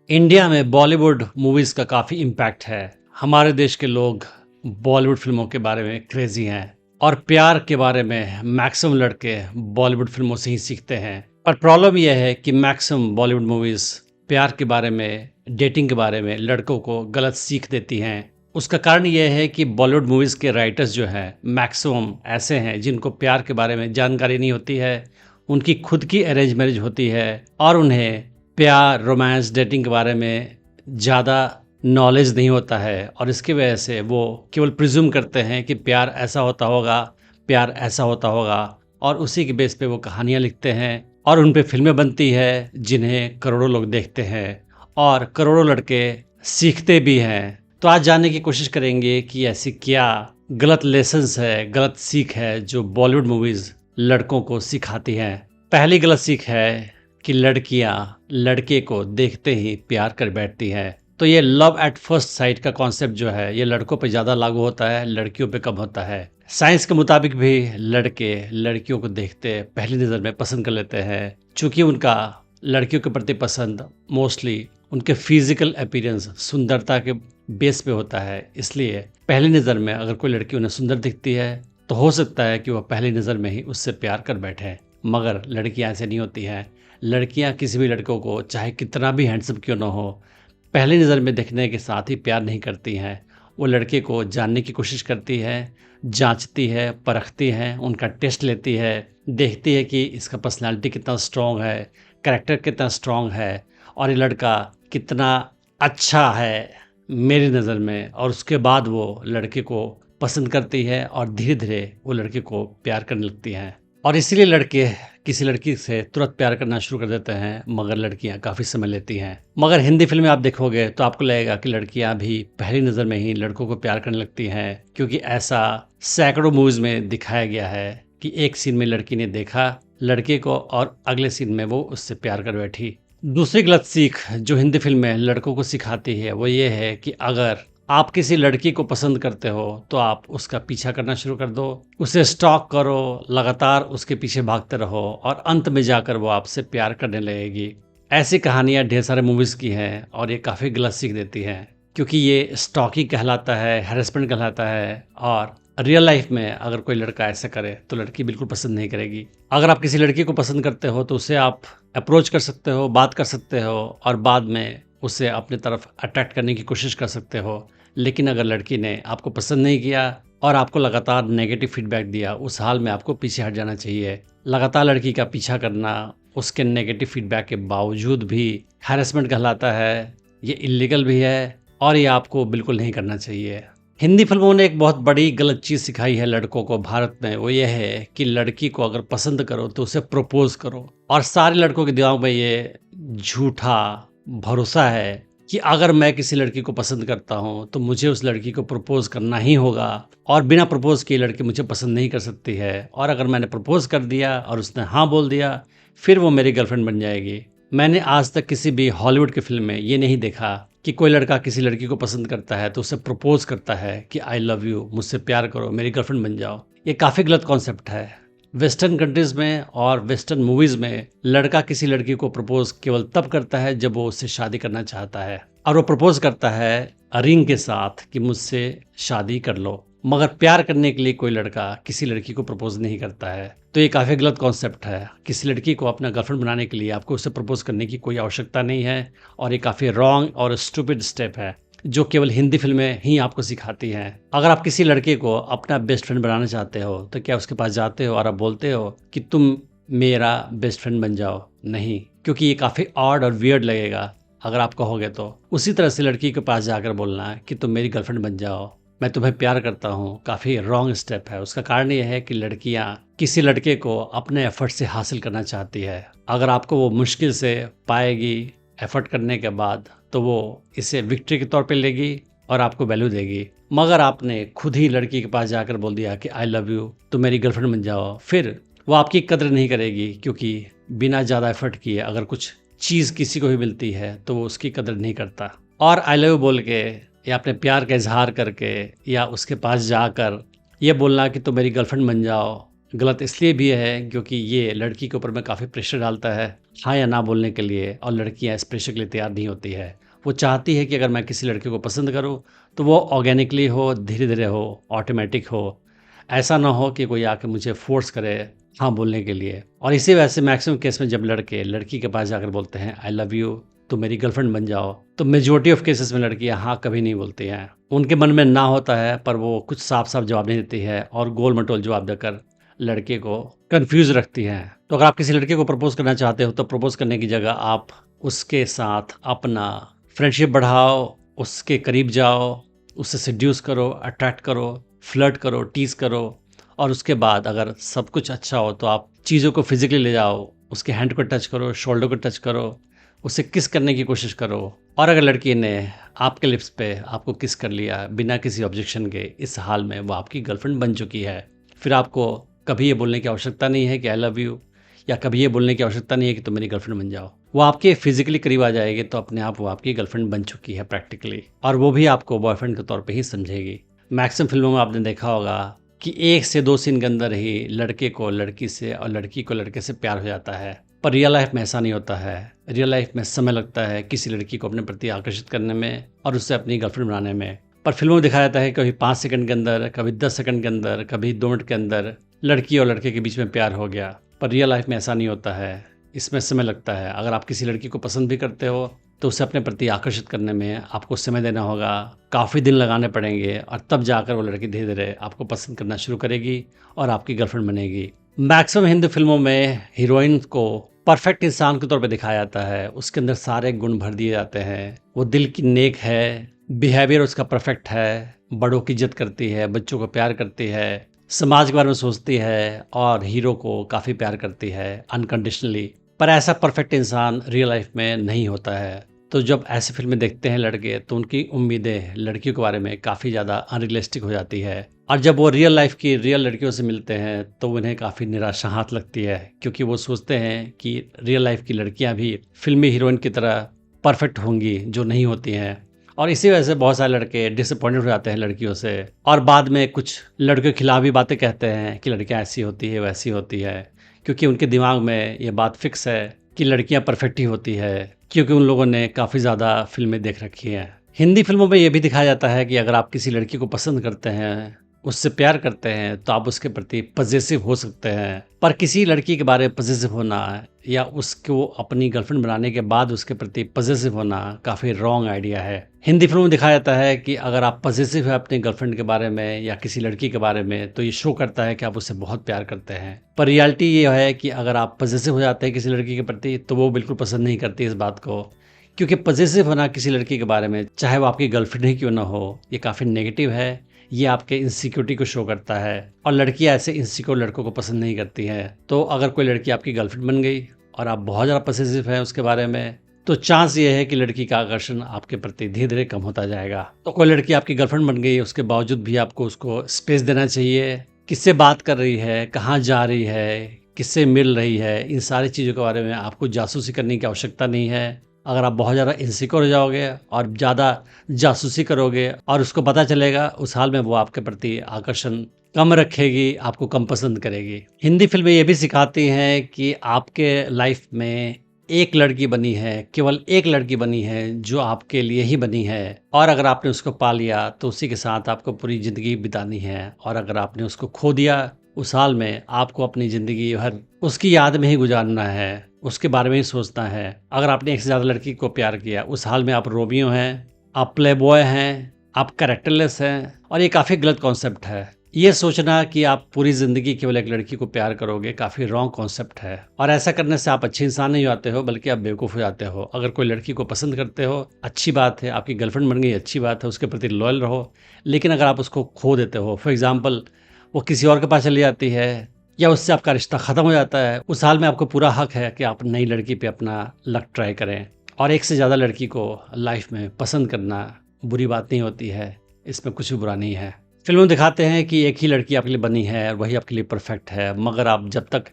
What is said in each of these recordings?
India में Bollywood movies का काफ़ी इम्पैक्ट है। हमारे देश के लोग बॉलीवुड फ़िल्मों के बारे में क्रेज़ी हैं और प्यार के बारे में मैक्सिमम लड़के बॉलीवुड फ़िल्मों से ही सीखते हैं। पर प्रॉब्लम यह है कि मैक्सिमम बॉलीवुड मूवीज़ प्यार के बारे में, डेटिंग के बारे में लड़कों को गलत सीख देती हैं। उसका कारण यह है कि बॉलीवुड मूवीज़ के राइटर्स जो हैं, मैक्सिमम ऐसे हैं जिनको प्यार के बारे में जानकारी नहीं होती है। उनकी खुद की अरेंज मैरिज होती है और उन्हें प्यार, रोमांस, डेटिंग के बारे में ज़्यादा नॉलेज नहीं होता है और इसकी वजह से वो केवल प्रिज्यूम करते हैं कि प्यार ऐसा होता होगा, प्यार ऐसा होता होगा और उसी के बेस पे वो कहानियाँ लिखते हैं और उन पे फ़िल्में बनती है जिन्हें करोड़ों लोग देखते हैं और करोड़ों लड़के सीखते भी हैं। तो आज जानने की कोशिश करेंगे कि ऐसी क्या गलत लेसन्स है, गलत सीख है जो बॉलीवुड मूवीज़ लड़कों को सिखाती हैं। पहली गलत सीख है कि लड़कियां लड़के को देखते ही प्यार कर बैठती हैं। तो ये लव एट फर्स्ट साइट का कॉन्सेप्ट जो है ये लड़कों पे ज़्यादा लागू होता है, लड़कियों पे कम होता है। साइंस के मुताबिक भी लड़के लड़कियों को देखते पहली नज़र में पसंद कर लेते हैं। चूँकि उनका लड़कियों के प्रति पसंद मोस्टली उनके फिजिकल अपीयरेंस, सुंदरता के बेस पे होता है, इसलिए पहली नज़र में अगर कोई लड़की उन्हें सुंदर दिखती है तो हो सकता है कि वह पहली नज़र में ही उससे प्यार कर बैठे। मगर लड़कियां ऐसे नहीं होती हैं। लड़कियां किसी भी लड़कों को चाहे कितना भी हैंडसम क्यों ना हो, पहली नज़र में देखने के साथ ही प्यार नहीं करती हैं। वो लड़के को जानने की कोशिश करती है, जांचती है, परखती है, उनका टेस्ट लेती है, देखती है कि इसका पर्सनालिटी कितना स्ट्रॉन्ग है, कैरेक्टर कितना स्ट्रॉन्ग है और ये लड़का कितना अच्छा है मेरी नज़र में, और उसके बाद वो लड़के को पसंद करती है और धीरे धीरे वो लड़के को प्यार करने लगती हैं। और इसीलिए लड़के किसी लड़की से तुरंत प्यार करना शुरू कर देते हैं, मगर लड़कियां काफ़ी समय लेती हैं। मगर हिंदी फिल्में आप देखोगे तो आपको लगेगा कि लड़कियां भी पहली नज़र में ही लड़कों को प्यार करने लगती हैं, क्योंकि ऐसा सैकड़ों मूवीज़ में दिखाया गया है कि एक सीन में लड़की ने देखा लड़के को और अगले सीन में वो उससे प्यार कर बैठी। दूसरी गलत सीख जो हिंदी फिल्में लड़कों को सिखाती है वो ये है कि अगर आप किसी लड़की को पसंद करते हो तो आप उसका पीछा करना शुरू कर दो, उसे स्टॉक करो, लगातार उसके पीछे भागते रहो और अंत में जाकर वो आपसे प्यार करने लगेगी। ऐसी कहानियाँ ढेर सारे मूवीज़ की हैं और ये काफ़ी गलत सीख देती हैं, क्योंकि ये स्टॉकिंग कहलाता है, हैरेसमेंट कहलाता है और रियल लाइफ में अगर कोई लड़का ऐसा करे तो लड़की बिल्कुल पसंद नहीं करेगी। अगर आप किसी लड़की को पसंद करते हो तो उसे आप अप्रोच कर सकते हो, बात कर सकते हो और बाद में उसे अपनी तरफ अट्रैक्ट करने की कोशिश कर सकते हो। लेकिन अगर लड़की ने आपको पसंद नहीं किया और आपको लगातार नेगेटिव फीडबैक दिया, उस हाल में आपको पीछे हट जाना चाहिए। लगातार लड़की का पीछा करना उसके नेगेटिव फीडबैक के बावजूद भी हैरेसमेंट कहलाता है, ये इलीगल भी है और ये आपको बिल्कुल नहीं करना चाहिए। हिंदी फिल्मों ने एक बहुत बड़ी गलत चीज़ सिखाई है लड़कों को भारत में, वो ये है कि लड़की को अगर पसंद करो तो उसे प्रपोज करो। और सारे लड़कों के दिमाग में ये झूठा भरोसा है कि अगर मैं किसी लड़की को पसंद करता हूं तो मुझे उस लड़की को प्रपोज करना ही होगा और बिना प्रपोज किए लड़की मुझे पसंद नहीं कर सकती है, और अगर मैंने प्रपोज कर दिया और उसने हाँ बोल दिया फिर वो मेरी गर्लफ्रेंड बन जाएगी। मैंने आज तक किसी भी हॉलीवुड की फिल्म में ये नहीं देखा कि कोई लड़का किसी लड़की को पसंद करता है तो उसे प्रपोज करता है कि आई लव यू, मुझसे प्यार करो, मेरी गर्लफ्रेंड बन जाओ। ये काफ़ी गलत कॉन्सेप्ट है। वेस्टर्न कंट्रीज़ में और वेस्टर्न मूवीज़ में लड़का किसी लड़की को प्रपोज केवल तब करता है जब वो उससे शादी करना चाहता है, और वो प्रपोज करता है रिंग के साथ कि मुझसे शादी कर लो। मगर प्यार करने के लिए कोई लड़का किसी लड़की को प्रपोज नहीं करता है। तो ये काफ़ी गलत कॉन्सेप्ट है। किसी लड़की को अपना गर्लफ्रेंड बनाने के लिए आपको उसे प्रपोज करने की कोई आवश्यकता नहीं है और ये काफ़ी रॉन्ग और स्टूपिड स्टेप है जो केवल हिंदी फिल्में ही आपको सिखाती हैं। अगर आप किसी लड़के को अपना बेस्ट फ्रेंड बनाना चाहते हो तो क्या उसके पास जाते हो और आप बोलते हो कि तुम मेरा बेस्ट फ्रेंड बन जाओ? नहीं, क्योंकि ये काफ़ी ऑड और वियर्ड लगेगा अगर आप कहोगे तो। उसी तरह से लड़की के पास जाकर बोलना है कि तुम मेरी गर्लफ्रेंड बन जाओ, मैं तुम्हें प्यार करता हूँ, काफ़ी रॉन्ग स्टेप है। उसका कारण ये है कि लड़कियाँ किसी लड़के को अपने एफर्ट से हासिल करना चाहती है। अगर आपको वो मुश्किल से पाएगी एफर्ट करने के बाद तो वो इसे विक्ट्री के तौर पे लेगी और आपको वैल्यू देगी। मगर आपने खुद ही लड़की के पास जाकर बोल दिया कि आई लव यू, तो मेरी गर्लफ्रेंड बन जाओ, फिर वो आपकी कदर नहीं करेगी, क्योंकि बिना ज़्यादा एफर्ट किए अगर कुछ चीज़ किसी को भी मिलती है तो वो उसकी कदर नहीं करता। और आई लव यू बोल के या अपने प्यार का इजहार करके या उसके पास जाकर ये बोलना कि तुम मेरी गर्लफ्रेंड बन जाओ, गलत इसलिए भी है क्योंकि ये लड़की के ऊपर में काफ़ी प्रेशर डालता है हाँ या ना बोलने के लिए, और लड़कियां इस प्रेशर के लिए तैयार नहीं होती है। वो चाहती है कि अगर मैं किसी लड़के को पसंद करूं तो वो ऑर्गेनिकली हो, धीरे धीरे हो, ऑटोमेटिक हो। ऐसा ना हो कि कोई आके मुझे फोर्स करे हाँ बोलने के लिए। और इसी वजह से मैक्सिमम केस में जब लड़के लड़की के पास जाकर बोलते हैं आई लव यू, तो मेरी गर्लफ्रेंड बन जाओ, तो मेजोरिटी ऑफ केसेस में लड़कियां हाँ कभी नहीं बोलती हैं। उनके मन में ना होता है पर वो कुछ साफ साफ जवाब नहीं देती है और गोल मटोल जवाब देकर लड़के को कंफ्यूज रखती हैं। तो अगर आप किसी लड़के को प्रपोज करना चाहते हो तो प्रपोज करने की जगह आप उसके साथ अपना फ्रेंडशिप बढ़ाओ, उसके करीब जाओ, उससे सेड्यूस करो, अट्रैक्ट करो, फ्लर्ट करो, टीज करो। और उसके बाद अगर सब कुछ अच्छा हो तो आप चीज़ों को फिजिकली ले जाओ, उसके हैंड को टच करो, शोल्डर को टच करो, उसे किस करने की कोशिश करो। और अगर लड़की ने आपके लिप्स पे आपको किस कर लिया बिना किसी ऑब्जेक्शन के, इस हाल में वो आपकी गर्लफ्रेंड बन चुकी है। फिर आपको कभी ये बोलने की आवश्यकता नहीं है कि आई लव यू, या कभी ये बोलने की आवश्यकता नहीं है कि तुम मेरी गर्लफ्रेंड बन जाओ। वो आपके फिजिकली करीब आ जाएगी तो अपने आप वो आपकी गर्लफ्रेंड बन चुकी है प्रैक्टिकली, और वो भी आपको बॉयफ्रेंड के तौर पे ही समझेगी। मैक्सिमम फिल्मों में आपने देखा होगा कि 1 से 2 सीन के अंदर ही लड़के को लड़की से और लड़की को लड़के से प्यार हो जाता है। पर रियल लाइफ में ऐसा नहीं होता है। रियल लाइफ में समय लगता है किसी लड़की को अपने प्रति आकर्षित करने में और उससे अपनी गर्लफ्रेंड बनाने में। पर फिल्मों में दिखाया जाता है कभी 5 सेकंड के अंदर, कभी 10 सेकंड के अंदर, कभी 2 मिनट के अंदर लड़की और लड़के के बीच में प्यार हो गया। पर रियल लाइफ में ऐसा नहीं होता है, इसमें समय लगता है। अगर आप किसी लड़की को पसंद भी करते हो तो उसे अपने प्रति आकर्षित करने में आपको समय देना होगा, काफ़ी दिन लगाने पड़ेंगे, और तब जाकर वो लड़की धीरे धीरे आपको पसंद करना शुरू करेगी और आपकी गर्लफ्रेंड बनेगी। मैक्सिमम हिंदी फिल्मों में हीरोइन को परफेक्ट इंसान के तौर पे दिखाया जाता है, उसके अंदर सारे गुण भर दिए जाते हैं। वो दिल की नेक है, बिहेवियर उसका परफेक्ट है, बड़ों की इज्जत करती है, बच्चों को प्यार करती है, समाज के बारे में सोचती है, और हीरो को काफ़ी प्यार करती है अनकंडीशनली। पर ऐसा परफेक्ट इंसान रियल लाइफ में नहीं होता है। तो जब ऐसी फिल्में देखते हैं लड़के तो उनकी उम्मीदें लड़कियों के बारे में काफ़ी ज़्यादा अनरियलिस्टिक हो जाती है, और जब वो रियल लाइफ की रियल लड़कियों से मिलते हैं तो उन्हें काफ़ी निराशा हाथ लगती है, क्योंकि वो सोचते हैं कि रियल लाइफ की लड़कियां भी फिल्मी हीरोइन की तरह परफेक्ट होंगी, जो नहीं होती हैं। और इसी वजह से बहुत सारे लड़के डिसअपॉइंटेड हो जाते हैं लड़कियों से, और बाद में कुछ लड़कियों के खिलाफ भी बातें कहते हैं कि लड़कियां ऐसी होती है वैसी होती है, क्योंकि उनके दिमाग में ये बात फिक्स है कि लड़कियां परफेक्ट ही होती है, क्योंकि उन लोगों ने काफ़ी ज़्यादा फिल्में देख रखी हैं। हिंदी फिल्मों में ये भी दिखाया जाता है कि अगर आप किसी लड़की को पसंद करते हैं, उससे प्यार करते हैं, तो आप उसके प्रति पजेसिव हो सकते हैं। पर किसी लड़की के बारे में पजेसिव होना या उसको अपनी गर्लफ्रेंड बनाने के बाद उसके प्रति पजेसिव होना काफ़ी रॉन्ग आइडिया है। हिंदी फिल्मों में दिखाया जाता है कि अगर आप पजेसिव है अपनी गर्लफ्रेंड के बारे में या किसी लड़की के बारे में, तो ये शो करता है कि आप उससे बहुत प्यार करते हैं। पर रियलिटी ये है कि अगर आप पजेसिव हो जाते हैं किसी लड़की के प्रति तो वो बिल्कुल पसंद नहीं करती इस बात को, क्योंकि पजेसिव होना किसी लड़की के बारे में, चाहे वो आपकी गर्लफ्रेंड ही क्यों ना हो, ये काफ़ी नेगेटिव है। ये आपके इनसिक्योरिटी को शो करता है, और लड़कियां ऐसे इनसिक्योर लड़कों को पसंद नहीं करती हैं। तो अगर कोई लड़की आपकी गर्लफ्रेंड बन गई और आप बहुत ज़्यादा पजेसिव हैं उसके बारे में, तो चांस ये है कि लड़की का आकर्षण आपके प्रति धीरे धीरे कम होता जाएगा। तो कोई लड़की आपकी गर्लफ्रेंड बन गई, उसके बावजूद भी आपको उसको स्पेस देना चाहिए। किससे बात कर रही है, कहाँ जा रही है, किससे मिल रही है, इन सारी चीज़ों के बारे में आपको जासूसी करने की आवश्यकता नहीं है। अगर आप बहुत ज़्यादा इनसिक्योर हो जाओगे और ज़्यादा जासूसी करोगे और उसको पता चलेगा, उस हाल में वो आपके प्रति आकर्षण कम रखेगी, आपको कम पसंद करेगी। हिंदी फिल्में ये भी सिखाती हैं कि आपके लाइफ में एक लड़की बनी है, केवल एक लड़की बनी है जो आपके लिए ही बनी है, और अगर आपने उसको पा लिया तो उसी के साथ आपको पूरी ज़िंदगी बितानी है, और अगर आपने उसको खो दिया उस हाल में आपको अपनी ज़िंदगी भर उसकी याद में ही गुजारना है, उसके बारे में ही सोचना है। अगर आपने एक से ज़्यादा लड़की को प्यार किया, उस हाल में आप रोमियो हैं, आप प्ले बॉय हैं, आप कैरेक्टरलेस हैं, और ये काफ़ी गलत कॉन्सेप्ट है। ये सोचना कि आप पूरी ज़िंदगी केवल एक लड़की को प्यार करोगे काफ़ी रॉन्ग कॉन्सेप्ट है, और ऐसा करने से आप अच्छे इंसान नहीं होते हो, बल्कि आप बेवकूफ़ हो जाते हो। अगर कोई लड़की को पसंद करते हो, अच्छी बात है, आपकी गर्लफ्रेंड बन गई, अच्छी बात है, उसके प्रति लॉयल रहो। लेकिन अगर आप उसको खो देते हो, फॉर एग्जाम्पल वो किसी और के पास चली जाती है या उससे आपका रिश्ता ख़त्म हो जाता है, उस हाल में आपको पूरा हक है कि आप नई लड़की पे अपना लक ट्राई करें। और एक से ज़्यादा लड़की को लाइफ में पसंद करना बुरी बात नहीं होती है, इसमें कुछ भी बुरा नहीं है। फिल्म में दिखाते हैं कि एक ही लड़की आपके लिए बनी है और वही आपके लिए परफेक्ट है, मगर आप जब तक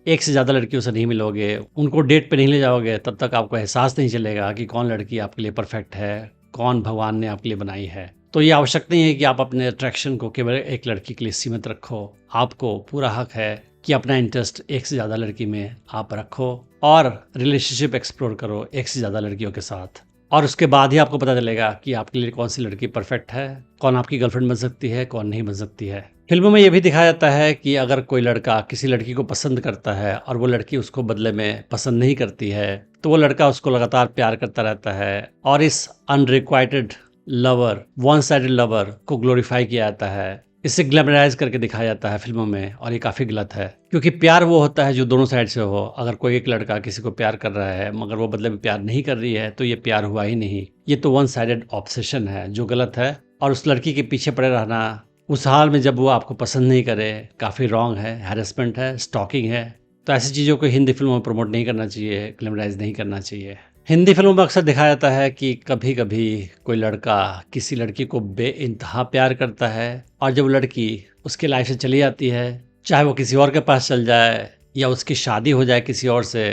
एक से ज़्यादा लड़कियों से नहीं मिलोगे, उनको डेट पे नहीं ले जाओगे, तब तक आपको एहसास नहीं चलेगा कि कौन लड़की आपके लिए परफेक्ट है, कौन भगवान ने आपके लिए बनाई है। तो ये आवश्यक नहीं है कि आप अपने अट्रैक्शन को केवल एक लड़की के लिए सीमित रखो। आपको पूरा हक है कि अपना इंटरेस्ट एक से ज़्यादा लड़की में आप रखो और रिलेशनशिप एक्सप्लोर करो एक से ज़्यादा लड़कियों के साथ। और उसके बाद ही आपको पता चलेगा कि आपके लिए कौन सी लड़की परफेक्ट है, कौन आपकी गर्लफ्रेंड बन सकती है, कौन नहीं बन सकती है। फिल्मों में ये भी दिखाया जाता है कि अगर कोई लड़का किसी लड़की को पसंद करता है और वो लड़की उसको बदले में पसंद नहीं करती है, तो वो लड़का उसको लगातार प्यार करता रहता है और इस unrequited lover, one sided lover को ग्लोरीफाई किया जाता है। इसे ग्लैमराइज करके दिखाया जाता है फिल्मों में और ये काफ़ी गलत है, क्योंकि प्यार वो होता है जो दोनों साइड से हो। अगर कोई एक लड़का किसी को प्यार कर रहा है मगर वो बदले में प्यार नहीं कर रही है तो ये प्यार हुआ ही नहीं, ये तो वन साइडेड ऑब्सेशन है जो गलत है। और उस लड़की के पीछे पड़े रहना उस हाल में जब वो आपको पसंद नहीं करे काफ़ी रॉन्ग है, हैरेसमेंट है, स्टॉकिंग है। तो ऐसी चीज़ों को हिंदी फिल्मों में प्रमोट नहीं करना चाहिए, ग्लैमराइज नहीं करना चाहिए। हिंदी फिल्मों में अक्सर दिखाया जाता है कि कभी कभी कोई लड़का किसी लड़की को बेइंतहा प्यार करता है और जब लड़की उसकी लाइफ से चली जाती है, चाहे वो किसी और के पास चल जाए या उसकी शादी हो जाए किसी और से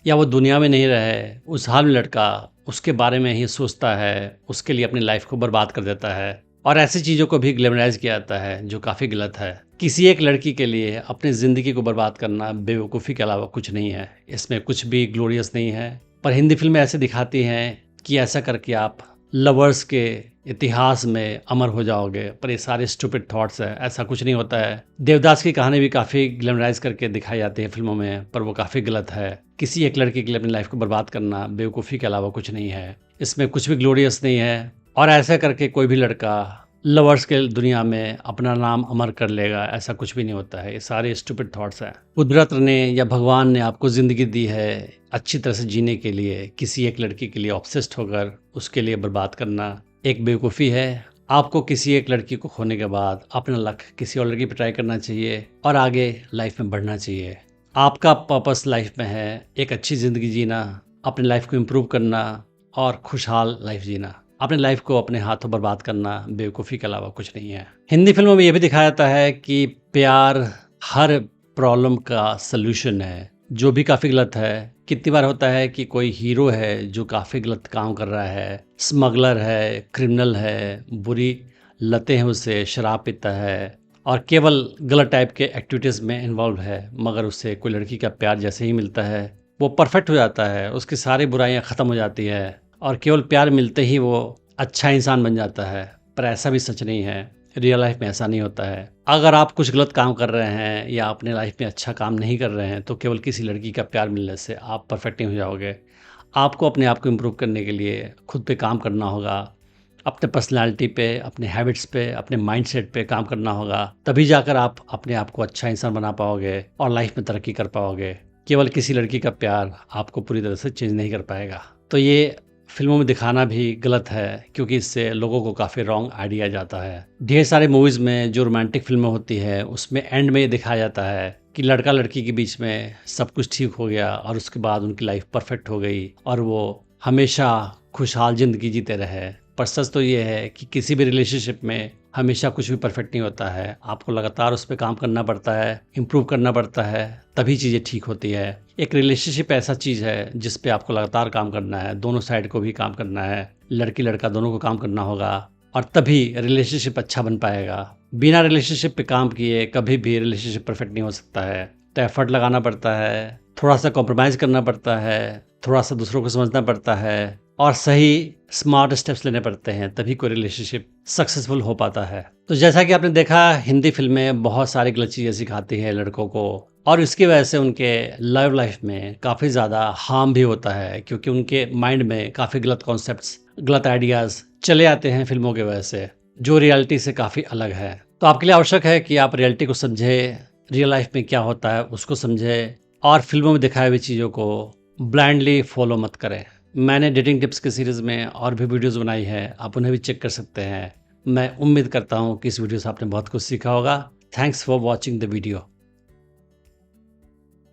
या वो दुनिया में नहीं रहे, उस हाल में लड़का उसके बारे में ही सोचता है, उसके लिए अपनी लाइफ को बर्बाद कर देता है। और ऐसी चीज़ों को भी ग्लैमराइज किया जाता है जो काफ़ी गलत है। किसी एक लड़की के लिए अपनी ज़िंदगी को बर्बाद करना बेवकूफ़ी के अलावा कुछ नहीं है, इसमें कुछ भी ग्लोरियस नहीं है। पर हिंदी फिल्में ऐसे दिखाती हैं कि ऐसा करके आप लवर्स के इतिहास में अमर हो जाओगे, पर ये सारे स्टूपिड थॉट्स है, ऐसा कुछ नहीं होता है। देवदास की कहानी भी काफ़ी ग्लैमराइज करके दिखाई जाती है फिल्मों में, पर वो काफ़ी गलत है। किसी एक लड़की के लिए अपनी लाइफ को बर्बाद करना बेवकूफ़ी के अलावा कुछ नहीं है, इसमें कुछ भी ग्लोरियस नहीं है। और ऐसा करके कोई भी लड़का लवर्स के दुनिया में अपना नाम अमर कर लेगा, ऐसा कुछ भी नहीं होता है। ये सारे स्टूपिड थॉट्स हैं। कुदरत ने या भगवान ने आपको ज़िंदगी दी है अच्छी तरह से जीने के लिए, किसी एक लड़की के लिए ऑब्सेस्ड होकर उसके लिए बर्बाद करना एक बेवकूफ़ी है। आपको किसी एक लड़की को खोने के बाद अपना लक किसी और लड़की पर ट्राई करना चाहिए और आगे लाइफ में बढ़ना चाहिए। आपका पर्पस लाइफ में है एक अच्छी ज़िंदगी जीना, अपनी लाइफ को इम्प्रूव करना और खुशहाल लाइफ जीना। अपने लाइफ को अपने हाथों बर्बाद करना बेवकूफ़ी के अलावा कुछ नहीं है। हिंदी फिल्मों में यह भी दिखाया जाता है कि प्यार हर प्रॉब्लम का सल्यूशन है, जो भी काफ़ी गलत है। कितनी बार होता है कि कोई हीरो है जो काफ़ी गलत काम कर रहा है, स्मगलर है, क्रिमिनल है, बुरी लतें हैं, उसे शराब पीता है और केवल गलत टाइप के एक्टिविटीज़ में इन्वॉल्व है, मगर उससे कोई लड़की का प्यार जैसे ही मिलता है वो परफेक्ट हो जाता है, उसकी सारी बुराइयाँ ख़त्म हो जाती है और केवल प्यार मिलते ही वो अच्छा इंसान बन जाता है। पर ऐसा भी सच नहीं है, रियल लाइफ में ऐसा नहीं होता है। अगर आप कुछ गलत काम कर रहे हैं या अपने लाइफ में अच्छा काम नहीं कर रहे हैं तो केवल किसी लड़की का प्यार मिलने से आप परफेक्ट नहीं हो जाओगे। आपको अपने आप को इम्प्रूव करने के लिए खुद पे काम करना होगा, अपने पर्सनैलिटी पे, अपने हैबिट्स पे, अपने माइंडसेट पे काम करना होगा। तभी जाकर आप अपने आप को अच्छा इंसान बना पाओगे और लाइफ में तरक्की कर पाओगे। केवल किसी लड़की का प्यार आपको पूरी तरह से चेंज नहीं कर पाएगा। तो ये फिल्मों में दिखाना भी गलत है, क्योंकि इससे लोगों को काफ़ी रॉन्ग आइडिया जाता है। ढेर सारे मूवीज़ में जो रोमांटिक फिल्में होती है उसमें एंड में ये दिखाया जाता है कि लड़का लड़की के बीच में सब कुछ ठीक हो गया और उसके बाद उनकी लाइफ परफेक्ट हो गई और वो हमेशा खुशहाल ज़िंदगी जीते रहे। पर सच तो ये है कि किसी भी रिलेशनशिप में हमेशा कुछ भी परफेक्ट नहीं होता है। आपको लगातार उस पर काम करना पड़ता है, इम्प्रूव करना पड़ता है, तभी चीज़ें ठीक होती है। एक रिलेशनशिप ऐसा चीज़ है जिस पे आपको लगातार काम करना है, दोनों साइड को भी काम करना है, लड़की लड़का दोनों को काम करना होगा और तभी रिलेशनशिप अच्छा बन पाएगा। बिना रिलेशनशिप पे काम किए कभी भी रिलेशनशिप परफेक्ट नहीं हो सकता है। तो एफर्ट लगाना पड़ता है, थोड़ा सा कॉम्प्रोमाइज़ करना पड़ता है, थोड़ा सा दूसरों को समझना पड़ता है और सही स्मार्ट स्टेप्स लेने पड़ते हैं, तभी कोई रिलेशनशिप सक्सेसफुल हो पाता है। तो जैसा कि आपने देखा, हिंदी फिल्में बहुत सारी गलत चीज़ें सिखाती हैं लड़कों को और इसकी वजह से उनके लव लाइफ में काफ़ी ज़्यादा हार्म भी होता है, क्योंकि उनके माइंड में काफ़ी गलत कॉन्सेप्ट्स, गलत आइडियाज़ चले आते हैं फिल्मों की वजह से, जो रियलिटी से काफ़ी अलग है। तो आपके लिए आवश्यक है कि आप रियलिटी को समझें, रियल लाइफ में क्या होता है उसको समझें और फिल्मों में दिखाई हुई चीज़ों को ब्लाइंडली फॉलो मत करें। मैंने डेटिंग टिप्स की सीरीज़ में और भी वीडियोस बनाई है, आप उन्हें भी चेक कर सकते हैं। मैं उम्मीद करता हूँ कि इस वीडियो से आपने बहुत कुछ सीखा होगा। Thanks for watching the video.